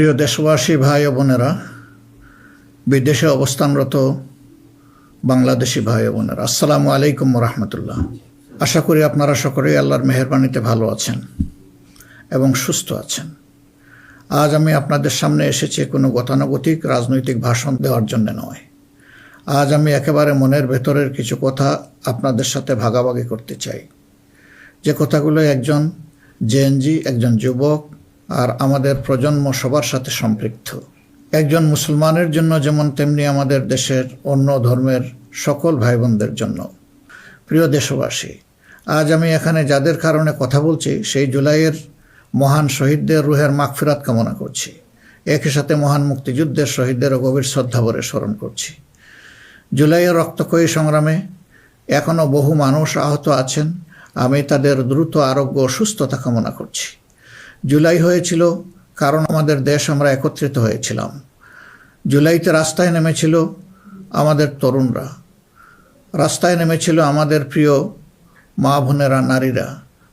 প্রিয় দেশবাসী, ভাই ও বোনেরা, বিদেশে অবস্থানরত বাংলাদেশি ভাই ও বোনেরা, আসসালামু আলাইকুম রহমতুল্লাহ। আশা করি আপনারা সকলেই আল্লাহর মেহেরবানিতে ভালো আছেন এবং সুস্থ আছেন। আজ আমি আপনাদের সামনে এসেছি কোনো গতানুগতিক রাজনৈতিক ভাষণ দেওয়ার জন্য নয়। আজ আমি একেবারে মনের ভেতরের কিছু কথা আপনাদের সাথে ভাগাভাগি করতে চাই, যে কথাগুলো একজন জেএনজি, একজন যুবক আর আমাদের প্রজন্ম সবার সাথে সম্পৃক্ত। একজন মুসলমানের জন্য যেমন, তেমনি আমাদের দেশের অন্য ধর্মের সকল ভাই বোনদের জন্য। প্রিয় দেশবাসী, আজ আমি এখানে যাদের কারণে কথা বলছি, সেই জুলাইয়ের মহান শহীদদের রুহের মাগফিরাত কামনা করছি। একই সাথে মহান মুক্তিযুদ্ধের শহীদদেরও গভীর শ্রদ্ধাভরে স্মরণ করছি। জুলাইয়ের রক্তক্ষয়ী সংগ্রামে এখনও বহু মানুষ আহত আছেন। আমি তাদের দ্রুত আরোগ্য ও সুস্থতা কামনা করছি। জুলাই হয়েছিল কারণ আমাদের দেশ, আমরা একত্রিত হয়েছিলাম। জুলাইতে রাস্তায় নেমেছিল আমাদের তরুণরা, রাস্তায় নেমেছিল আমাদের প্রিয় মা বোনেরা, নারীরা,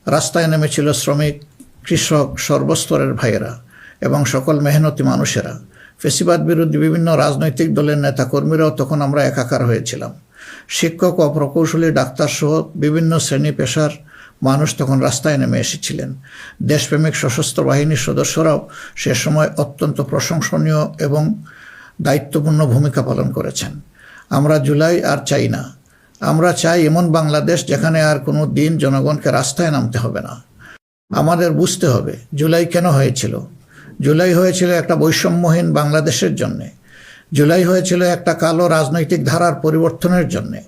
রাস্তায় নেমেছিল শ্রমিক, কৃষক, সর্বস্তরের ভাইয়েরা এবং সকল মেহনতি মানুষেরা। ফেসিবাদ বিরোধী বিভিন্ন রাজনৈতিক দলের নেতাকর্মীরাও তখন আমরা একাকার হয়েছিলাম। শিক্ষক ও প্রকৌশলী, ডাক্তার সহ বিভিন্ন শ্রেণী পেশার মানুষ তখন রাস্তায় নেমে এসেছিলেন। দেশপ্রেমিক সশস্ত্র বাহিনীর সদস্যরাও সে সময় অত্যন্ত প্রশংসনীয় এবং দায়িত্বপূর্ণ ভূমিকা পালন করেছেন। আমরা জুলাই আর চাই না। আমরা চাই এমন বাংলাদেশ যেখানে আর কোনো দিন জনগণকে রাস্তায় নামতে হবে না। আমাদের বুঝতে হবে জুলাই কেন হয়েছিল। জুলাই হয়েছিল একটা বৈষম্যহীন বাংলাদেশের জন্যে। জুলাই হয়েছিল একটা কালো রাজনৈতিক ধারার পরিবর্তনের জন্যে।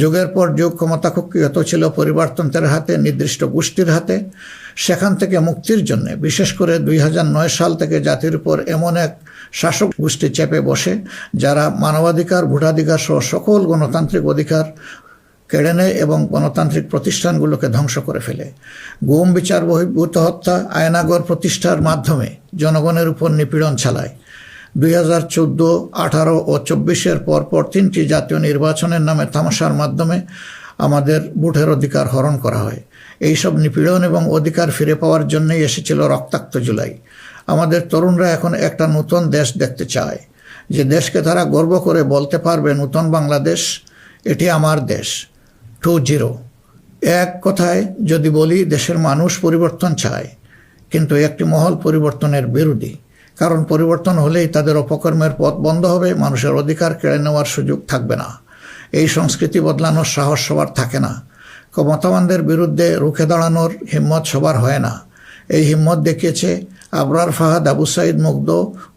যুগের পর যুগ ক্ষমতা কুক্ষিগত ছিল পরিবারতন্ত্রের হাতে, নির্দিষ্ট গোষ্ঠীর হাতে। সেখান থেকে মুক্তির জন্য, বিশেষ করে 2009 সাল থেকে জাতির উপর এমন এক শাসক গোষ্ঠী চেপে বসে, যারা মানবাধিকার, ভোটাধিকার সহ সকল গণতান্ত্রিক অধিকার কেড়ে নেয় এবং গণতান্ত্রিক প্রতিষ্ঠানগুলোকে ধ্বংস করে ফেলে। গুম, বিচার বহির্ভূত হত্যা, আয়নাগর প্রতিষ্ঠার মাধ্যমে জনগণের উপর নিপীড়ন চালায়। 2014, 18 ও 24-এর পরপর 3টি জাতীয় নির্বাচনের নামে তামাশার মাধ্যমে আমাদের ভোটের অধিকার হরণ করা হয়। এইসব নিপীড়ন এবং অধিকার ফিরে পাওয়ার জন্যই এসেছিল রক্তাক্ত জুলাই। আমাদের তরুণরা এখন একটা নতুন দেশ দেখতে চায়, যে দেশকে তারা গর্ব করে বলতে পারবে, নতুন বাংলাদেশ, এটি আমার দেশ 2.0। এক কথায় যদি বলি, দেশের মানুষ পরিবর্তন চায়, কিন্তু একটি মহল পরিবর্তনের বিরোধী। কারণ পরিবর্তন হলেই তাদের অপকর্মের পথ বন্ধ হবে, মানুষের অধিকার কেড়ে নেওয়ার সুযোগ থাকবে না। এই সংস্কৃতি বদলানোর সাহস সবার থাকে না। ক্ষমতাবানদের বিরুদ্ধে রুখে দাঁড়ানোর হিম্মত সবার হয় না। এই হিম্মত দেখিয়েছে আবরার ফাহাদ, আবু সাইদ মুগ্ধ,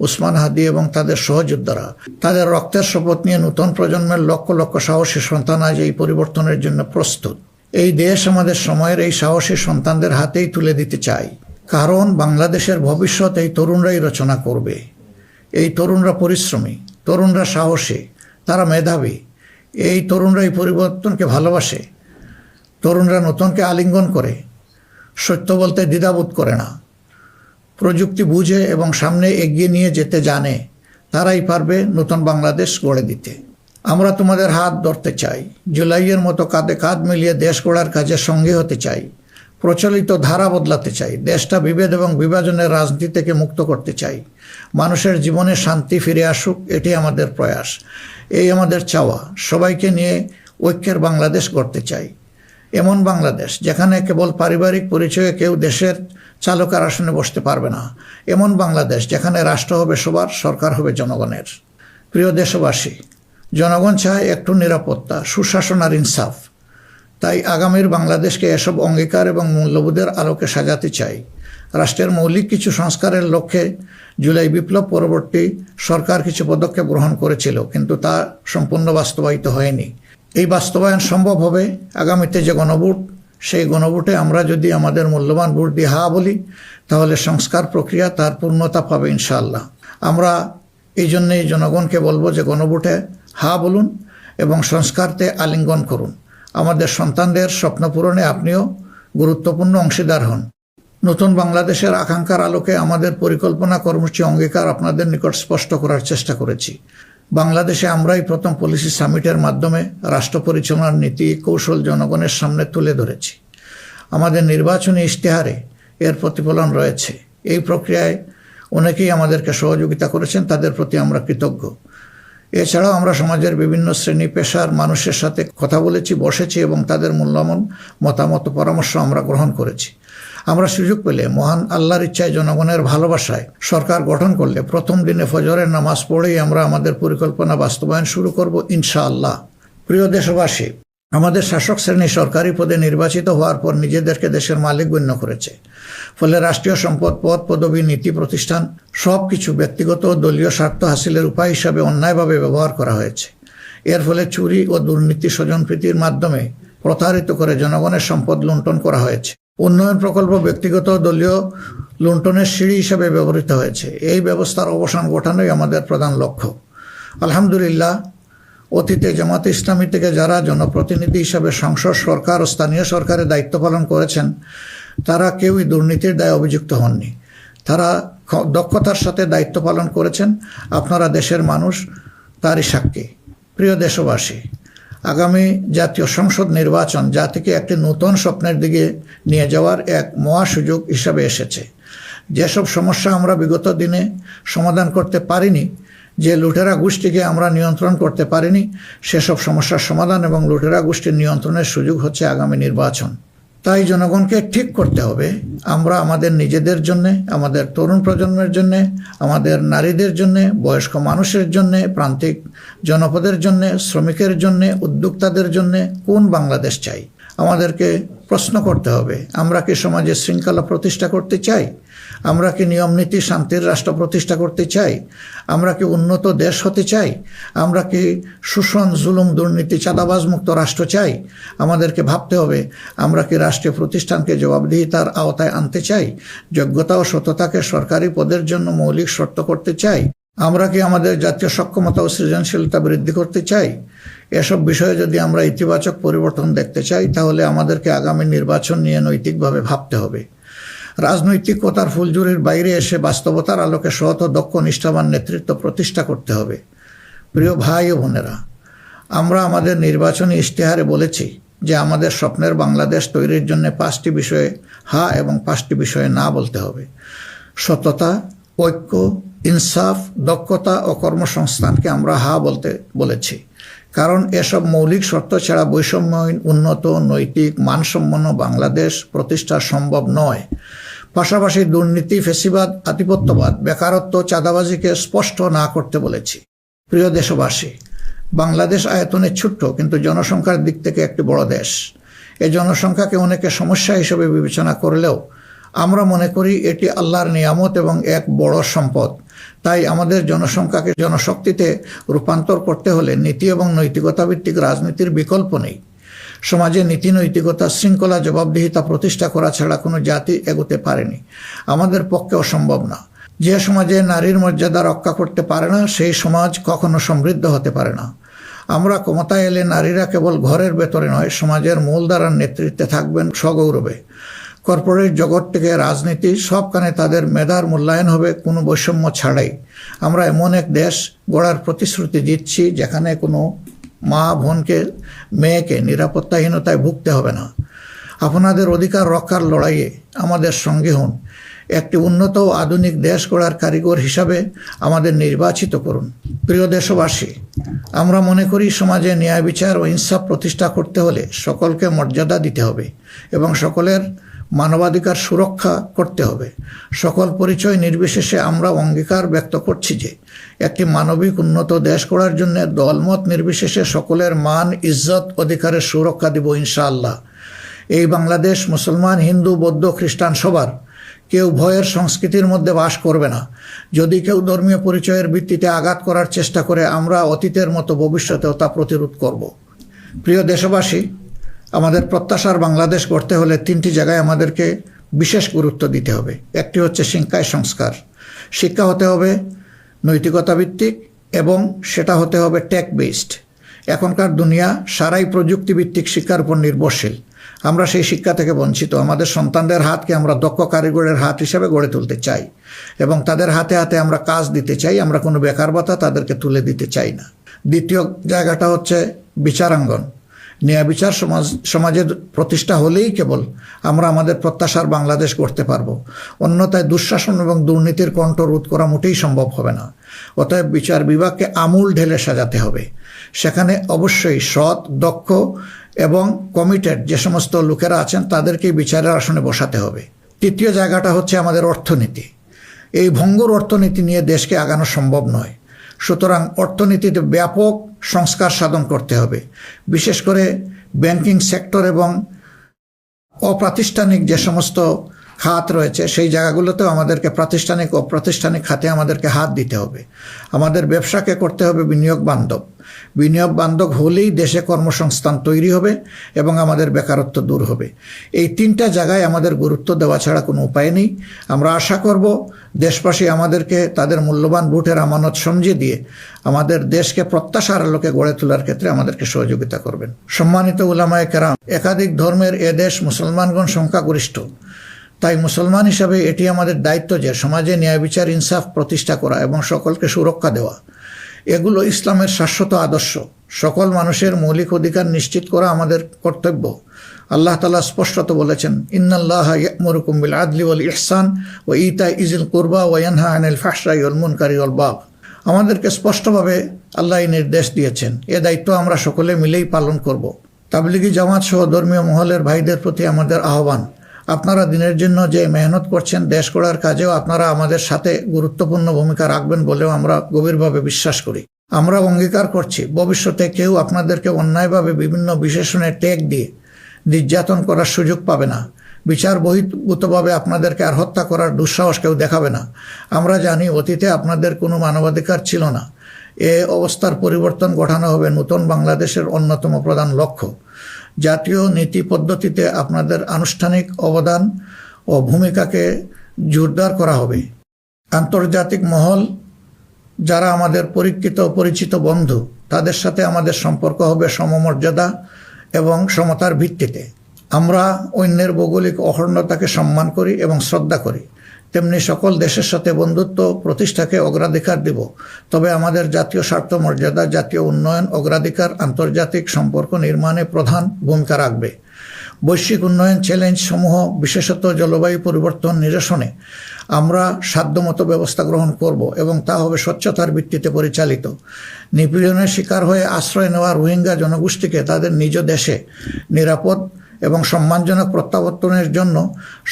উসমান হাদি এবং তাদের সহযোদ্ধারা। তাদের রক্তের শপথ নিয়ে নতুন প্রজন্মের লক্ষ লক্ষ সাহসী সন্তান আজ এই পরিবর্তনের জন্য প্রস্তুত। এই দেশ আমাদের সময়ের এই সাহসী সন্তানদের হাতেই তুলে দিতে চাই। কারণ বাংলাদেশের ভবিষ্যৎ এই তরুণরাই রচনা করবে। এই তরুণরা পরিশ্রমী, তরুণরা সাহসী, তারা মেধাবী। এই তরুণরাই পরিবর্তনকে ভালোবাসে। তরুণরা নতুনকে আলিঙ্গন করে, সত্য বলতে দ্বিধাবোধ করে না, প্রযুক্তি বুঝে এবং সামনে এগিয়ে নিয়ে যেতে জানে। তারাই পারবে নতুন বাংলাদেশ গড়ে দিতে। আমরা তোমাদের হাত ধরতে চাই। জুলাইয়ের মতো কাঁধে কাঁধ মিলিয়ে দেশ গড়ার কাজে সঙ্গী হতে চাই। প্রচলিত ধারা বদলাতে চাই। দেশটা বিভেদ এবং বিভাজনের রাজনীতি থেকে মুক্ত করতে চাই। মানুষের জীবনে শান্তি ফিরে আসুক, এটি আমাদের প্রয়াস, এই আমাদের চাওয়া। সবাইকে নিয়ে ঐক্যের বাংলাদেশ গড়তে চাই। এমন বাংলাদেশ যেখানে কেবল পারিবারিক পরিচয়ে কেউ দেশের চালকের আসনে বসতে পারবে না। এমন বাংলাদেশ যেখানে রাষ্ট্র হবে সবার, সরকার হবে জনগণের। প্রিয় দেশবাসী, জনগণ চায় একটু নিরাপত্তা, সুশাসন আর ইনসাফ। তাই আগামীর বাংলাদেশকে এসব অঙ্গীকার এবং মূল্যবোধের আলোকে সাজাতে চাই। রাষ্ট্রের মৌলিক কিছু সংস্কারের লক্ষ্যে জুলাই বিপ্লব পরবর্তী সরকার কিছু পদক্ষেপ গ্রহণ করেছিল, কিন্তু তা সম্পূর্ণ বাস্তবায়িত হয়নি। এই বাস্তবায়ন সম্ভব হবে আগামীতে যে গণভোট, সেই গণভোটে আমরা যদি আমাদের মূল্যবান ভোট দিয়ে হা বলি, তাহলে সংস্কার প্রক্রিয়া তার পূর্ণতা পাবে ইনশাআল্লাহ। আমরা এই জন্যেই জনগণকে বলবো যে গণভোটে হা বলুন এবং সংস্কারতে আলিঙ্গন করুন। আমাদের সন্তানদের স্বপ্ন পূরণে আপনিও গুরুত্বপূর্ণ অংশীদার হন। নতুন বাংলাদেশের আকাঙ্ক্ষার আলোকে আমাদের পরিকল্পনা, কর্মসূচি, অঙ্গীকার আপনাদের নিকট স্পষ্ট করার চেষ্টা করেছি। বাংলাদেশে আমরাই প্রথম পলিসি সামিটের মাধ্যমে রাষ্ট্র পরিচালনার নীতি কৌশল জনগণের সামনে তুলে ধরেছি। আমাদের নির্বাচনী ইশতেহারে এর প্রতিফলন রয়েছে। এই প্রক্রিয়ায় অনেকেই আমাদেরকে সহযোগিতা করেছেন, তাদের প্রতি আমরা কৃতজ্ঞ। এছাড়াও আমরা সমাজের বিভিন্ন শ্রেণী পেশার মানুষের সাথে কথা বলেছি, বসেছি এবং তাদের মূল্যবান মতামত পরামর্শ আমরা গ্রহণ করেছি। আমরা সুযোগ পেলে মহান আল্লাহর ইচ্ছায় জনগণের ভালোবাসায় সরকার গঠন করলে প্রথম দিনে ফজরের নামাজ পড়েই আমরা আমাদের পরিকল্পনা বাস্তবায়ন শুরু করব ইনশাআল্লাহ। প্রিয় দেশবাসী, আমাদের শাসক শ্রেণী সরকারি পদে নির্বাচিত হওয়ার পর নিজেদেরকে দেশের মালিক গণ্য করেছে। ফলে রাষ্ট্রীয় সম্পদ, পদ, পদবি, নীতি, প্রতিষ্ঠান সব কিছু ব্যক্তিগত ও দলীয় স্বার্থ হাসিলের উপায় হিসাবে অন্যায়ভাবে ব্যবহার করা হয়েছে। এর ফলে চুরি ও দুর্নীতি, স্বজনপ্রীতির মাধ্যমে প্রতারিত করে জনগণের সম্পদ লুণ্ঠন করা হয়েছে। উন্নয়ন প্রকল্প ব্যক্তিগত ও দলীয় লুণ্ঠনের সিঁড়ি হিসাবে ব্যবহৃত হয়েছে। এই ব্যবস্থার অবসান ঘটানোই আমাদের প্রধান লক্ষ্য। আলহামদুলিল্লাহ, অতীতে জামাতে ইসলামী থেকে যারা জনপ্রতিনিধি হিসাবে সংসদ, সরকার ও স্থানীয় সরকারের দায়িত্ব পালন করেছেন, তারা কেউই দুর্নীতির দায়ে অভিযুক্ত হননি। তারা দক্ষতার সাথে দায়িত্ব পালন করেছেন। আপনারা দেশের মানুষ, তারই সাক্ষী। প্রিয় দেশবাসী, আগামী জাতীয় সংসদ নির্বাচন জাতিকে একটি নতুন স্বপ্নের দিকে নিয়ে যাওয়ার এক মহা সুযোগ হিসাবে এসেছে। যেসব সমস্যা আমরা বিগত দিনে সমাধান করতে পারিনি, যে লুটেরা গোষ্ঠীকে আমরা নিয়ন্ত্রণ করতে পারিনি, সেসব সমস্যার সমাধান এবং লুটেরা গোষ্ঠীর নিয়ন্ত্রণের সুযোগ হচ্ছে আগামী নির্বাচন। তাই জনগণকে ঠিক করতে হবে, আমরা আমাদের নিজেদের জন্যে, আমাদের তরুণ প্রজন্মের জন্যে, আমাদের নারীদের জন্যে, বয়স্ক মানুষের জন্যে, প্রান্তিক জনপদের জন্যে, শ্রমিকের জন্যে, উদ্যোক্তাদের জন্যে কোন বাংলাদেশ চাই। আমাদেরকে প্রশ্ন করতে হবে, আমরা কি সমাজে শৃঙ্খলা প্রতিষ্ঠা করতে চাই? আমরা কি নিয়ম নীতি শান্তির রাষ্ট্র প্রতিষ্ঠা করতে চাই? আমরা কি উন্নত দেশ হতে চাই? আমরা কি শোষণ, জুলুম, দুর্নীতি, চাঁদাবাজ মুক্ত রাষ্ট্র চাই? আমাদেরকে ভাবতে হবে, আমরা কি রাষ্ট্রীয় প্রতিষ্ঠানকে জবাবদিহিতার আওতায় আনতে চাই? যোগ্যতা ও সততাকে সরকারি পদের জন্য মৌলিক শর্ত করতে চাই? আমরা কি আমাদের জাতীয় সক্ষমতা ও সৃজনশীলতা বৃদ্ধি করতে চাই? এসব বিষয়ে যদি আমরা ইতিবাচক পরিবর্তন দেখতে চাই, তাহলে আমাদেরকে আগামী নির্বাচন নিয়ে নৈতিকভাবে ভাবতে হবে। রাজনৈতিকতার ফুলঝুরির বাইরে এসে বাস্তবতার আলোকে সৎ ও দক্ষ নিষ্ঠাবান নেতৃত্ব প্রতিষ্ঠা করতে হবে। প্রিয় ভাই ও বোনেরা, আমরা আমাদের নির্বাচনী ইশতেহারে বলেছি যে আমাদের স্বপ্নের বাংলাদেশ তৈরির জন্য 5টি বিষয়ে হা এবং 5টি বিষয়ে না বলতে হবে। সততা, ঐক্য, ইনসাফ, দক্ষতা ও কর্মসংস্থানকে আমরা হা বলতে বলেছি, কারণ এসব মৌলিক শর্ত ছাড়া বৈষম্যহীন, উন্নত, নৈতিক, মানসম্পন্ন বাংলাদেশ প্রতিষ্ঠা সম্ভব নয়। পাশাপাশি দুর্নীতি, ফ্যাসিবাদ, আধিপত্যবাদ, বেকারত্ব, চাঁদাবাজিকে স্পষ্ট না করতে বলেছি। প্রিয় দেশবাসী, বাংলাদেশ আয়তনে ছোট্ট কিন্তু জনসংখ্যার দিক থেকে একটি বড় দেশ। এই জনসংখ্যাকে অনেকে সমস্যা হিসেবে বিবেচনা করলেও আমরা মনে করি এটি আল্লাহর নিয়ামত এবং এক বড় সম্পদ। তাই আমাদের জনসংখ্যাকে জনশক্তিতে রূপান্তর করতে হলে নীতি এবং নৈতিকতা ভিত্তিক রাজনীতির বিকল্প নেই। সমাজে নীতি, নৈতিকতা, শৃঙ্খলা, জবাবদিহিতা প্রতিষ্ঠা করা ছাড়া কোনো জাতি এগোতে পারেনি, আমাদের পক্ষে অসম্ভব না। যে সমাজে নারীর মর্যাদা রক্ষা করতে পারে না, সেই সমাজ কখনো সমৃদ্ধ হতে পারে না। আমরা ক্ষমতায় এলে নারীরা কেবল ঘরের ভেতরে নয়, সমাজের মূলধারার নেতৃত্বে থাকবেন সগৌরবে। কর্পোরেট জগৎ থেকে রাজনীতি সবখানে তাদের মেধার মূল্যায়ন হবে কোনো বৈষম্য ছাড়াই। আমরা এমন এক দেশ গড়ার প্রতিশ্রুতি দিচ্ছি যেখানে কোনো মা, বোনকে, মেয়েকে নিরাপত্তাহীনতায় ভুগতে হবে না। আপনাদের অধিকার রক্ষার লড়াইয়ে আমাদের সঙ্গে হন। একটি উন্নত ও আধুনিক দেশ গড়ার কারিগর হিসাবে আমাদের নির্বাচিত করুন। প্রিয় দেশবাসী, আমরা মনে করি সমাজে ন্যায় বিচার ও ইনসাফ প্রতিষ্ঠা করতে হলে সকলকে মর্যাদা দিতে হবে এবং সকলের মানবাধিকার সুরক্ষা করতে হবে। সকল পরিচয় নির্বিশেষে আমরা অঙ্গীকার ব্যক্ত করছি যে একটি মানবিক উন্নত দেশ গড়ার জন্য দলমত নির্বিশেষে সকলের মান, ইজ্জত, অধিকারের সুরক্ষা দিব ইনশাআল্লাহ। এই বাংলাদেশ মুসলমান, হিন্দু, বৌদ্ধ, খ্রিস্টান সবার। কেউ ভয়ের সংস্কৃতির মধ্যে বাস করবে না। যদি কেউ ধর্মীয় পরিচয়ের ভিত্তিতে আঘাত করার চেষ্টা করে, আমরা অতীতের মতো ভবিষ্যতেও তা প্রতিরোধ করব। প্রিয় দেশবাসী, আমাদের প্রত্যাশার বাংলাদেশ গড়তে হলে 3টি জায়গায় আমাদেরকে বিশেষ গুরুত্ব দিতে হবে। একটি হচ্ছে শিক্ষায় সংস্কার। শিক্ষা হতে হবে নৈতিকতা ভিত্তিক এবং সেটা হতে হবে টেক বেসড। এখনকার দুনিয়া সারাই প্রযুক্তিভিত্তিক শিক্ষার উপর নির্ভরশীল। আমরা সেই শিক্ষা থেকে বঞ্চিত। আমাদের সন্তানদের হাতকে আমরা দক্ষ কারিগরের হাত হিসেবে গড়ে তুলতে চাই এবং তাদের হাতে হাতে আমরা কাজ দিতে চাই। আমরা কোনো বেকার ভাতা তাদেরকে তুলে দিতে চাই না। দ্বিতীয় জায়গাটা হচ্ছে বিচারাঙ্গন। ন্যায় বিচার সমাজের প্রতিষ্ঠা হলেই কেবল আমরা আমাদের প্রত্যাশার বাংলাদেশ গড়তে পারব। অন্যথায় দুঃশাসন এবং দুর্নীতির কণ্ঠ রোধ করা মোটেই সম্ভব হবে না। অতএব বিচার বিভাগকে আমূল ঢেলে সাজাতে হবে। সেখানে অবশ্যই সৎ, দক্ষ এবং কমিটেড যে সমস্ত লোকেরা আছেন তাদেরকেই বিচারের আসনে বসাতে হবে। তৃতীয় জায়গাটা হচ্ছে আমাদের অর্থনীতি। এই ভঙ্গুর অর্থনীতি নিয়ে দেশকে আগানো সম্ভব নয়। সুতরাং অর্থনীতিতে ব্যাপক সংস্কার সাধন করতে হবে। বিশেষ করে ব্যাংকিং সেক্টর এবং অপ্রাতিষ্ঠানিক যে সমস্ত খাত রয়েছে সেই জায়গাগুলোতেও আমাদেরকে প্রাতিষ্ঠানিক ও অপ্রাতিষ্ঠানিক খাতে আমাদেরকে হাত দিতে হবে। আমাদের ব্যবসাকে করতে হবে বিনিয়োগ বান্ধব। বিনিয়োগ বান্ধব হলেই দেশে কর্মসংস্থান তৈরি হবে এবং আমাদের বেকারত্ব দূর হবে। এই তিনটা জায়গায় আমাদের গুরুত্ব দেওয়া ছাড়া কোনো উপায় নেই। আমরা আশা করব দেশবাসী আমাদেরকে তাদের মূল্যবান ভোটের আমানত সমঝে দিয়ে আমাদের দেশকে প্রত্যাশার আলোকে গড়ে তোলার ক্ষেত্রে আমাদেরকে সহযোগিতা করবেন। সম্মানিত উলামায়ে কেরাম, একাধিক ধর্মের এ দেশ মুসলমানগণ সংখ্যাগরিষ্ঠ। তাই মুসলমান হিসাবে এটি আমাদের দায়িত্ব যে সমাজে ন্যায় বিচার ইনসাফ প্রতিষ্ঠা করা এবং সকলকে সুরক্ষা দেওয়া। এগুলো ইসলামের শাশ্বত আদর্শ। সকল মানুষের মৌলিক অধিকার নিশ্চিত করা আমাদের কর্তব্য। আল্লাহ তাআলা স্পষ্টত বলেছেন, ইন্নাল্লাহা ইয়া'মুরুকুম বিল আদলি ওয়াল ইহসান ওয়া ইতাইযিল কুরবা ওয়া ইয়ানহা আনিল ফাহশাই ওয়াল মুনকারি ওয়াল বাগ। আমাদেরকে স্পষ্টভাবে আল্লাহ এই নির্দেশ দিয়েছেন। এ দায়িত্ব আমরা সকলে মিলেই পালন করব। তাবলিগি জামাত সহ ধর্মীয় মহলের ভাইদের প্রতি আমাদের আহ্বান, আপনারা দিনের জন্য যে মেহনত করছেন দেশ গড়ার কাজেও আপনারা আমাদের সাথে গুরুত্বপূর্ণ ভূমিকা রাখবেন বলেও আমরা গভীরভাবে বিশ্বাস করি। আমরা অঙ্গীকার করছি ভবিষ্যতে কেউ আপনাদেরকে অন্যায়ভাবে বিভিন্ন বিশেষণের ট্যাগ দিয়ে নির্যাতন করার সুযোগ পাবে না। বিচার বহির্ভূতভাবে আপনাদেরকে আর হত্যা করার দুঃসাহস কেউ দেখাবে না। আমরা জানি অতীতে আপনাদের কোনো মানবাধিকার ছিল না। এ অবস্থার পরিবর্তন ঘটানো হবে নতুন বাংলাদেশের অন্যতম প্রধান লক্ষ্য। জাতীয় নীতি পদ্ধতিতে আপনাদের আনুষ্ঠানিক অবদান ও ভূমিকাকে জোরদার করা হবে। আন্তর্জাতিক মহল যারা আমাদের পরিচিত বন্ধু, তাদের সাথে আমাদের সম্পর্ক হবে সমমর্যাদা এবং সমতার ভিত্তিতে। আমরা অন্যের ভৌগোলিক অখণ্ডতাকে সম্মান করি এবং শ্রদ্ধা করি, তেমনি সকল দেশের সাথে বন্ধুত্ব প্রতিষ্ঠাকে অগ্রাধিকার দেব। তবে আমাদের জাতীয় স্বার্থ মর্যাদা, জাতীয় উন্নয়ন, অগ্রাধিকার আন্তর্জাতিক সম্পর্ক নির্মাণে প্রধান ভূমিকা রাখবে। বৈশ্বিক উন্নয়ন চ্যালেঞ্জ সমূহ, বিশেষত জলবায়ু পরিবর্তন নিরসনে আমরা সাধ্যমতো ব্যবস্থা গ্রহণ করব এবং তা হবে স্বচ্ছতার ভিত্তিতে পরিচালিত। নিপীড়নের শিকার হয়ে আশ্রয় নেওয়া রোহিঙ্গা জনগোষ্ঠীকে তাদের নিজ দেশে নিরাপদ এবং সম্মানজনক প্রত্যাবর্তনের জন্য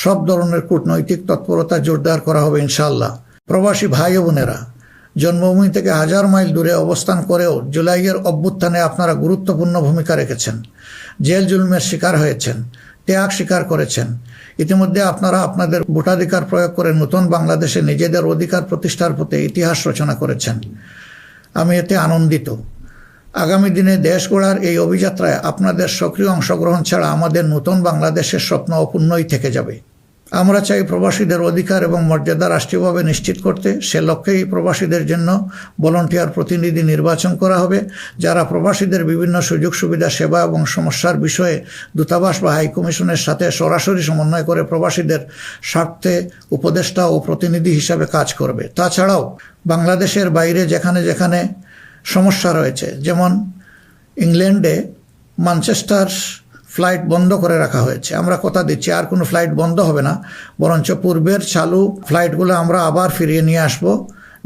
সব ধরনের কূটনৈতিক তৎপরতা জোরদার করা হবে ইনশাআল্লাহ। প্রবাসী ভাই ও বোনেরা, জন্মভূমি থেকে 1000 মাইল দূরে অবস্থান করেও জুলাইয়ের অভ্যুত্থানে আপনারা গুরুত্বপূর্ণ ভূমিকা রেখেছেন। জেল জুলুমের শিকার হয়েছেন, ত্যাগ স্বীকার করেছেন। ইতিমধ্যে আপনারা আপনাদের ভোটাধিকার প্রয়োগ করে নতুন বাংলাদেশে নিজেদের অধিকার প্রতিষ্ঠার পথে ইতিহাস রচনা করেছেন। আমি এতে আনন্দিত। আগামী দিনে দেশ গড়ার এই অভিযাত্রায় আপনাদের সক্রিয় অংশগ্রহণ ছাড়া আমাদের নতুন বাংলাদেশের স্বপ্ন অপূর্ণই থেকে যাবে। আমরা চাই প্রবাসীদের অধিকার এবং মর্যাদা রাষ্ট্রীয়ভাবে নিশ্চিত করতে। সে লক্ষ্যেই প্রবাসীদের জন্য ভলান্টিয়ার প্রতিনিধি নির্বাচন করা হবে, যারা প্রবাসীদের বিভিন্ন সুযোগ সুবিধা, সেবা এবং সমস্যার বিষয়ে দূতাবাস বা হাইকমিশনের সাথে সরাসরি সমন্বয় করে প্রবাসীদের স্বার্থে উপদেষ্টা ও প্রতিনিধি হিসাবে কাজ করবে। তাছাড়াও বাংলাদেশের বাইরে যেখানে যেখানে সমস্যা রয়েছে, যেমন ইংল্যান্ডে ম্যানচেস্টার ফ্লাইট বন্ধ করে রাখা হয়েছে, আমরা কথা দিচ্ছি আর কোনো ফ্লাইট বন্ধ হবে না, বরঞ্চ পূর্বের চালু ফ্লাইটগুলো আমরা আবার ফিরিয়ে নিয়ে আসব।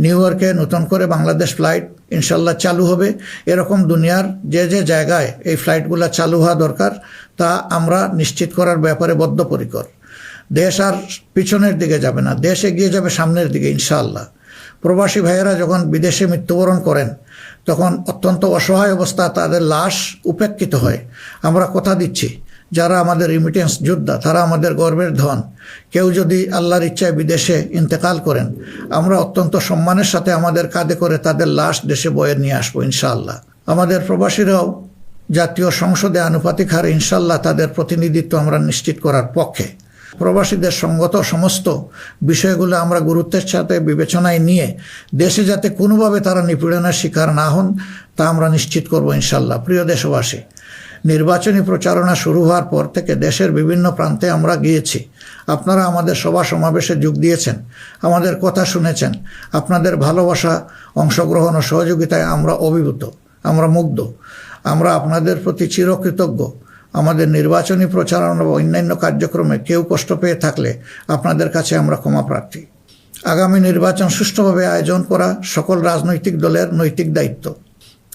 নিউ ইয়র্কে নতুন করে বাংলাদেশ ফ্লাইট ইনশাল্লাহ চালু হবে। এরকম দুনিয়ার যে যে জায়গায় এই ফ্লাইটগুলো চালু হওয়া দরকার তা আমরা নিশ্চিত করার ব্যাপারে বদ্ধপরিকর। দেশ আর পিছনের দিকে যাবে না, দেশ এগিয়ে যাবে সামনের দিকে ইনশাআল্লাহ। প্রবাসী ভাইয়েরা যখন বিদেশে মৃত্যুবরণ করেন তখন অত্যন্ত অসহায় অবস্থা, তাদের লাশ উপেক্ষিত হয়। আমরা কথা দিচ্ছি যারা আমাদের রিমিটেন্স যোদ্ধা তারা আমাদের গর্বের ধন। কেউ যদি আল্লাহর ইচ্ছায় বিদেশে ইন্তেকাল করেন, আমরা অত্যন্ত সম্মানের সাথে আমাদের কাঁধে করে তাদের লাশ দেশে বয়ে নিয়ে আসবো ইনশাআল্লাহ। আমাদের প্রবাসীরাও জাতীয় সংসদে আনুপাতিক হারে ইনশাআল্লাহ তাদের প্রতিনিধিত্ব আমরা নিশ্চিত করার পক্ষে। প্রবাসীদের সঙ্গত সমস্ত বিষয়গুলো আমরা গুরুত্বের সাথে বিবেচনায় নিয়ে দেশে যাতে কোনোভাবে তারা নিপীড়নের শিকার না হন তা আমরা নিশ্চিত করব ইনশাআল্লাহ। প্রিয় দেশবাসী, নির্বাচনী প্রচারণা শুরু হওয়ার পর থেকে দেশের বিভিন্ন প্রান্তে আমরা গিয়েছি। আপনারা আমাদের সভা সমাবেশে যোগ দিয়েছেন, আমাদের কথা শুনেছেন। আপনাদের ভালোবাসা, অংশগ্রহণ ও সহযোগিতায় আমরা অভিভূত, আমরা মুগ্ধ। আমরা আপনাদের প্রতি চিরকৃতজ্ঞ। আমাদের নির্বাচনী প্রচারণা বা অন্যান্য কার্যক্রমে কেউ কষ্ট পেয়ে থাকলে আপনাদের কাছে আমরা ক্ষমা প্রার্থী। আগামী নির্বাচন সুষ্ঠুভাবে আয়োজন করা সকল রাজনৈতিক দলের নৈতিক দায়িত্ব।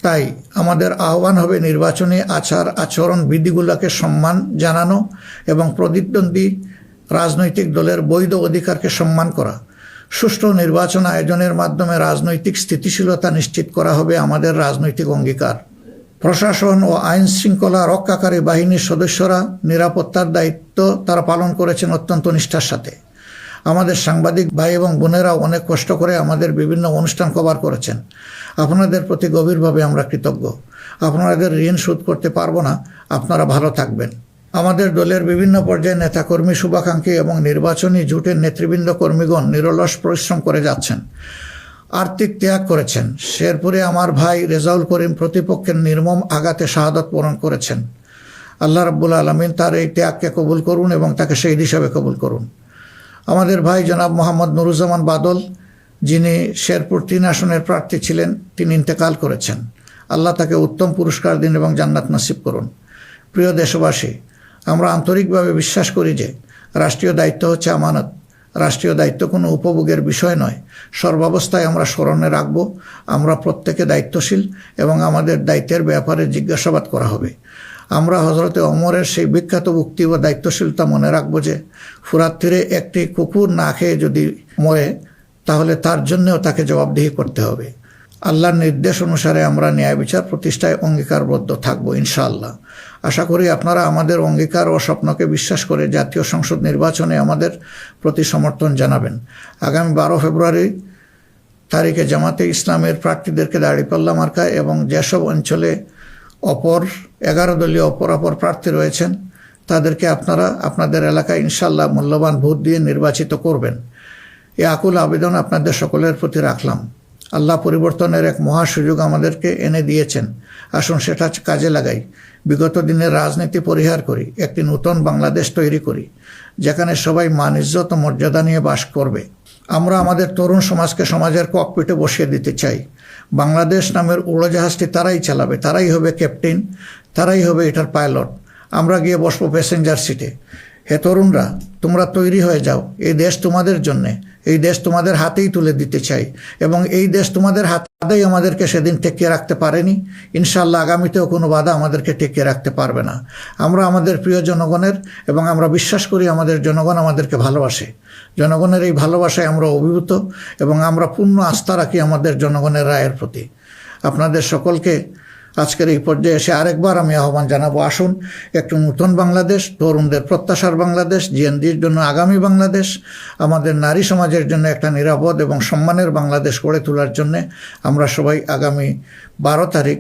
তাই আমাদের আহ্বান হবে নির্বাচনী আচরণ বিধিগুলোকে সম্মান জানানো এবং প্রতিদ্বন্দ্বী রাজনৈতিক দলের বৈধ অধিকারকে সম্মান করা। সুষ্ঠু নির্বাচন আয়োজনের মাধ্যমে রাজনৈতিক স্থিতিশীলতা নিশ্চিত করা হবে আমাদের রাজনৈতিক অঙ্গীকার। প্রশাসন ও আইন শৃঙ্খলা রক্ষাকারী বাহিনীর সদস্যরা নিরাপত্তার দায়িত্ব তারা পালন করেছেন অত্যন্ত নিষ্ঠার সাথে। আমাদের সাংবাদিক ভাই এবং বোনেরাও অনেক কষ্ট করে আমাদের বিভিন্ন অনুষ্ঠান কভার করেছেন। আপনাদের প্রতি গভীরভাবে আমরা কৃতজ্ঞ। আপনাদের ঋণ শোধ করতে পারবো না। আপনারা ভালো থাকবেন। আমাদের দলের বিভিন্ন পর্যায়ে নেতাকর্মী, শুভাকাঙ্ক্ষী এবং নির্বাচনী জোটের নেতৃবৃন্দ কর্মীগণ নিরলস পরিশ্রম করে যাচ্ছেন, আর্থিক ত্যাগ করেছেন। শেরপুরে আমার ভাই রেজাউল করিম প্রতিপক্ষের নির্মম আঘাতে শাহাদত বরণ করেছেন। আল্লাহ রাব্বুল আলামিন তার এই ত্যাগকে কবুল করুন এবং তাকে শহীদ হিসাবে কবুল করুন। আমাদের ভাই জনাব মোহাম্মদ নুরুজ্জামান বাদল, যিনি শেরপুর 3 আসনের প্রার্থী ছিলেন, তিনি ইন্তেকাল করেছেন। আল্লাহ তাকে উত্তম পুরস্কার দিন এবং জান্নাত নসিব করুন। প্রিয় দেশবাসী, আমরা আন্তরিকভাবে বিশ্বাস করি যে রাষ্ট্রীয় দায়িত্ব হচ্ছে আমানত। রাষ্ট্রীয় দায়িত্ব কোনো উপভোগের বিষয় নয়। সর্বাবস্থায় আমরা স্মরণে রাখব আমরা প্রত্যেকে দায়িত্বশীল এবং আমাদের দায়িত্বের ব্যাপারে জিজ্ঞাসাবাদ করা হবে। আমরা হজরতে ওমরের সেই বিখ্যাত উক্তি ও দায়িত্বশীলতা মনে রাখব যে ফুরাত তীরে একটি কুকুর না খেয়ে যদি মরে তাহলে তার জন্যও তাকে জবাবদিহি করতে হবে। আল্লাহর নির্দেশ অনুসারে আমরা ন্যায় বিচার প্রতিষ্ঠায় অঙ্গীকারবদ্ধ থাকব ইনশাআল্লাহ। আশা করি আপনারা আমাদের অঙ্গীকার ও স্বপ্নকে বিশ্বাস করে জাতীয় সংসদ নির্বাচনে আমাদের প্রতি সমর্থন জানাবেন। আগামী 12 ফেব্রুয়ারি তারিখে জামাতে ইসলামের প্রার্থীদেরকে দাঁড়িপাল্লা মার্কা এবং যেসব অঞ্চলে 11 দলীয় অপর প্রার্থী রয়েছেন তাদেরকে আপনারা আপনাদের এলাকায় ইনশাআল্লাহ মূল্যবান ভোট দিয়ে নির্বাচিত করবেন। এই আকুল আবেদন আপনাদের সকলের প্রতি রাখলাম। আল্লাহ পরিবর্তনের এক মহা সুযোগ আমাদেরকে এনে দিয়েছেন। আসুন সেটা কাজে লাগাই। বিগত দিনের রাজনীতি পরিহার করি, একটি নতুন বাংলাদেশ তৈরি করি যেখানে সবাই মান, ইজ্জত ও মর্যাদা নিয়ে বাস করবে। আমরা আমাদের তরুণ সমাজকে সমাজের ককপিটে বসিয়ে দিতে চাই। বাংলাদেশ নামের উড়োজাহাজটি তারাই চালাবে, তারাই হবে ক্যাপ্টেন, তারাই হবে এটার পাইলট। আমরা গিয়ে বসবো প্যাসেঞ্জার সিটে। হে তরুণরা, তোমরা তৈরি হয়ে যাও। এই দেশ তোমাদের জন্যে, এই দেশ তোমাদের হাতেই তুলে দিতে চাই এবং এই দেশ তোমাদের হাতেই আমাদেরকে সেদিন টেকিয়ে রাখতে পারেনি। ইনশাআল্লাহ আগামীতেও কোনো বাধা আমাদেরকে টেকিয়ে রাখতে পারবে না। আমরা আমাদের প্রিয় জনগণের এবং আমরা বিশ্বাস করি আমাদের জনগণ আমাদেরকে ভালোবাসে। জনগণের এই ভালোবাসায় আমরা অভিভূত এবং আমরা পূর্ণ আস্থা রাখি আমাদের জনগণের রায়ের প্রতি। আপনাদের সকলকে আজকের এই পর্যায়ে এসে আরেকবার আমি আহ্বান জানাবো, আসুন একটু নতুন বাংলাদেশ, তরুণদের প্রত্যাশার বাংলাদেশ, জিএনডির জন্য আগামী বাংলাদেশ, আমাদের নারী সমাজের জন্য একটা নিরাপদ এবং সম্মানের বাংলাদেশ গড়ে তোলার জন্যে আমরা সবাই আগামী 12 তারিখ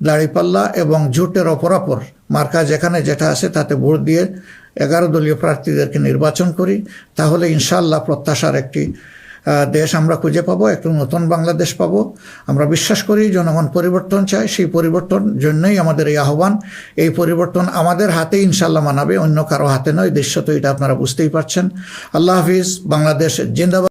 দাঁড়িপাল্লা এবং জোটের অপরাপর মার্কা যেখানে যেটা আছে তাতে ভোট দিয়ে 11 দলীয় প্রার্থীদেরকে নির্বাচন করি। তাহলে ইনশাআল্লাহ প্রত্যাশার একটি দেশ আমরা খুঁজে পাবো, একটু নতুন বাংলাদেশ পাবো। আমরা বিশ্বাস করি জনগণ পরিবর্তন চায়, সেই পরিবর্তন জন্যই আমাদের এই আহ্বান। এই পরিবর্তন আমাদের হাতে ইনশাআল্লাহ মানাবে, অন্য কারো হাতে নয়। দৃশ্য তো এটা আপনারা বুঝতেই পারছেন। আল্লাহ হাফিজ। বাংলাদেশ জিন্দাবাদ।